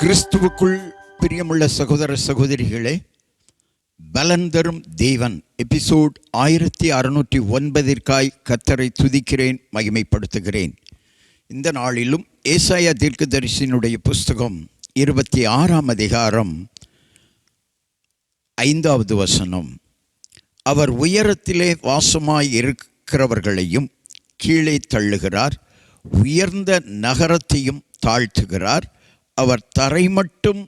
கிறிஸ்துவுக்குள் பிரியமுள்ள சகோதர சகோதரிகளே, பலன் தரும் தேவன் எபிசோட் 1609 கர்த்தரை துதிக்கிறேன், மகிமைப்படுத்துகிறேன். இந்த நாளிலும் ஏசாயா தீர்க்கதரிசியினுடைய புஸ்தகம் 26ஆம் அதிகாரம் 5வது வசனம். அவர் உயரத்திலே வாசமாய் இருக்கிறவர்களையும் கீழே தள்ளுகிறார், உயர்ந்த நகரத்தையும் தாழ்த்துகிறார். அவர் தரை மட்டும்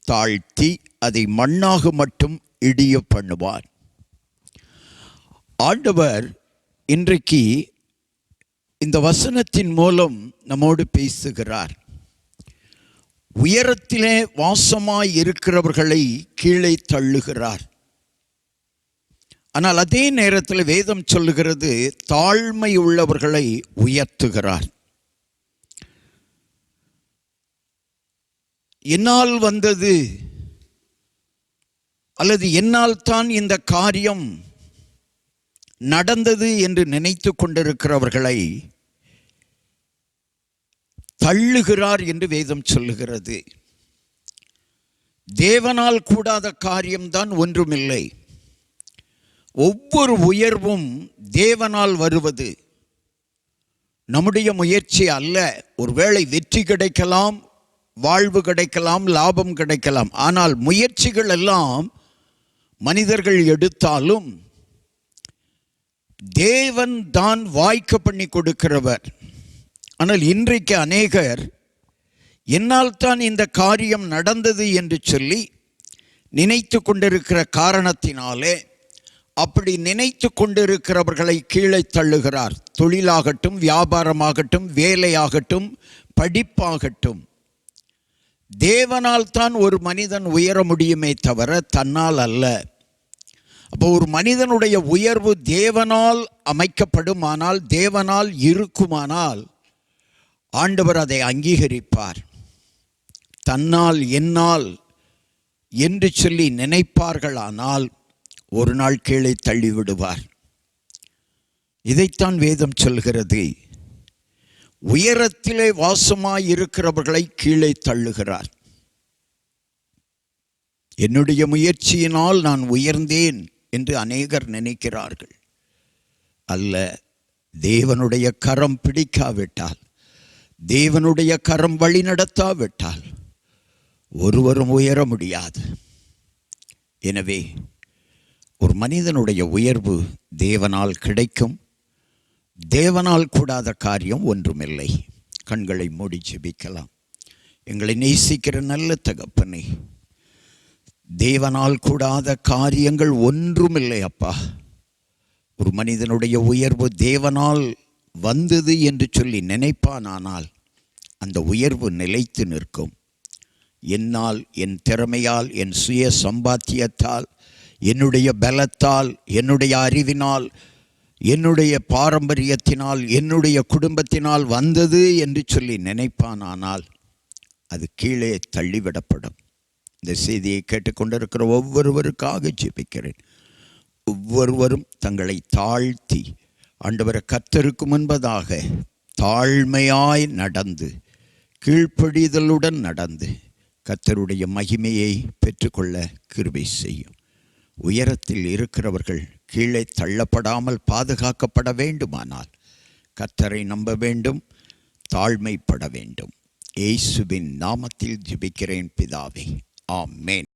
தாழ்த்தி அதை மண்ணாக மட்டும் இடிய பண்ணுவார். ஆண்டவர் இன்றைக்கு இந்த வசனத்தின் மூலம் நம்மோடு பேசுகிறார். உயரத்திலே வாசமாய் இருக்கிறவர்களை கீழே தள்ளுகிறார். ஆனால் அதே நேரத்தில் வேதம் சொல்லுகிறது, தாழ்மை உள்ளவர்களை உயர்த்துகிறார். என்னால் வந்தது அல்லது என்னால் தான் இந்த காரியம் நடந்தது என்று நினைத்து கொண்டிருக்கிறவர்களை தள்ளுகிறார் என்று வேதம் சொல்லுகிறது. தேவனால் கூடாத காரியம்தான் ஒன்றுமில்லை. ஒவ்வொரு உயர்வும் தேவனால் வருவது, நம்முடைய முயற்சி அல்ல. ஒருவேளை வெற்றி கிடைக்கலாம், வாழ்வு கிடைக்கலாம், லாபம் கிடைக்கலாம். ஆனால் முயற்சிகள் எல்லாம் மனிதர்கள் எடுத்தாலும் தேவன் தான் வாய்க்க பண்ணி கொடுக்கிறவர். ஆனால் இன்றைக்கு அநேகர் என்னால் தான் இந்த காரியம் நடந்தது என்று சொல்லி நினைத்து கொண்டிருக்கிற காரணத்தினாலே அப்படி நினைத்து கொண்டிருக்கிறவர்களை கீழே தள்ளுகிறார். தொழிலாகட்டும், வியாபாரமாகட்டும், வேலையாகட்டும், படிப்பாகட்டும். தேவனால் தான் ஒரு மனிதன் உயர முடியுமே தவிர தன்னால் அல்ல. அப்போ ஒரு மனிதனுடைய உயர்வு தேவனால் அமைக்கப்படுமானால், தேவனால் இருக்குமானால் ஆண்டவர் அதை அங்கீகரிப்பார். தன்னால் என்னால் என்று சொல்லி நினைப்பார்களானால் ஒரு நாள் கீழே தள்ளிவிடுவார். இதைத்தான் வேதம் சொல்கிறது. உயரத்திலே வாசமாய் இருக்கிறவர்களை கீழே தள்ளுகிறார். என்னுடைய முயற்சியினால் நான் உயர்ந்தேன் என்று அநேகர் நினைக்கிறார்கள். அல்ல, தேவனுடைய கரம் பிடிக்காவிட்டால், தேவனுடைய கரம் வழி நடத்தாவிட்டால் ஒருவரும் உயர முடியாது. எனவே ஒரு மனிதனுடைய உயர்வு தேவனால் கிடைக்கும். தேவனால் கூடாத காரியம் ஒன்றுமில்லை. கண்களை மூடி ஜெபிக்கலாம். எங்களை நேசிக்கிற நல்ல தகப்பனே, தேவனால் கூடாத காரியங்கள் ஒன்றுமில்லை அப்பா. ஒரு மனிதனுடைய உயர்வு தேவனால் வந்தது என்று சொல்லி நினைப்பானால் அந்த உயர்வு நிலைத்து நிற்கும். என்னால், என் திறமையால், என் சுய சம்பாத்தியத்தால், என்னுடைய பலத்தால், என்னுடைய அறிவினால், என்னுடைய பாரம்பரியத்தினால், என்னுடைய குடும்பத்தினால் வந்தது என்று சொல்லி நினைப்பானால் அது கீழே தள்ளிவிடப்படும். இந்த செய்தியை கேட்டுக்கொண்டிருக்கிற ஒவ்வொருவருக்காக ஜெபிக்கிறேன். ஒவ்வொருவரும் தங்களை தாழ்த்தி ஆண்டவரை கர்த்தருக்கு முன்பதாக தாழ்மையாய் நடந்து, கீழ்ப்படிதலுடன் நடந்து கர்த்தருடைய மகிமையை பெற்றுக்கொள்ள கிருபை செய்யும். உயரத்தில் இருக்கிறவர்கள் கீழே தள்ளப்படாமல் பாதுகாக்கப்பட வேண்டுமானால் கர்த்தரை நம்ப வேண்டும், தாழ்மைப்பட வேண்டும். இயேசுவின் நாமத்தில் ஜெபிக்கிறேன் பிதாவே, ஆமென்.